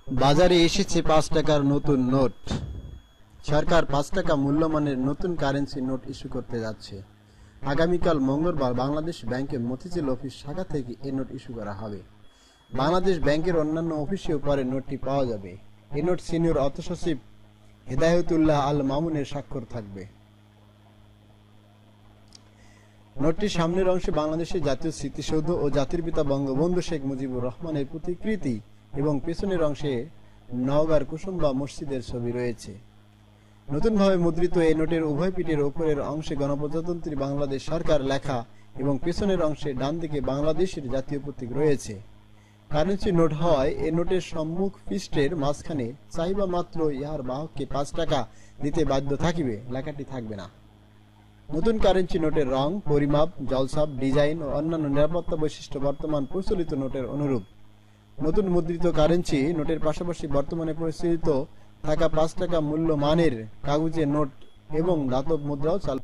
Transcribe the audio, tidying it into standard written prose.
বাজারে এসেছে ৫ টাকার নতুন নোট। সরকার ৫ টাকা মূল্যমানের নতুন কারেন্সি নোট ইস্যু করতে যাচ্ছে। আগামীকাল মঙ্গলবার বাংলাদেশ ব্যাংকের মতিঝিল অফিস শাখা থেকে এ নোট ইস্যু করা হবে। বাংলাদেশ ব্যাংকের অন্যান্য অফিসেও পরে নোটটি পাওয়া যাবে। এ নোট সিনিয়র অর্থ সচিব হেদায়েতুল্লাহ আল মামুনের স্বাক্ষর থাকবে। নোটটির সামনের অংশে বাংলাদেশের জাতীয় স্মৃতিসৌধ ও জাতির পিতা বঙ্গবন্ধু শেখ মুজিবুর রহমানের প্রতিকৃতি এবং পেছনের অংশে নওগাঁর কুসুম্বা মসজিদের ছবি রয়েছে। নতুনভাবে মুদ্রিত এই নোটের উভয় পিঠের ওপরের অংশে গণপ্রজাতন্ত্রী বাংলাদেশ সরকার লেখা এবং পেছনের অংশে ডান দিকে বাংলাদেশের জাতীয় প্রতীক রয়েছে। কারেন্সি নোট হওয়ায় এ নোটের সম্মুখ পৃষ্ঠের মাঝখানে চাহিবা মাত্র ইহার বাহককে ৫ টাকা দিতে বাধ্য থাকিবে লেখাটি থাকবে না। নতুন কারেন্সি নোটের রং, পরিমাপ, জলছাপ, ডিজাইন ও অন্যান্য নিরাপত্তা বৈশিষ্ট্য বর্তমান প্রচলিত নোটের অনুরূপ। নতুন মুদ্রিত কারেন্সি নোটের পাশাপাশি বর্তমানে প্রচলিত থাকা ৫ টাকা মূল্যমানের কাগজের নোট এবং ধাতব মুদ্রাও চালু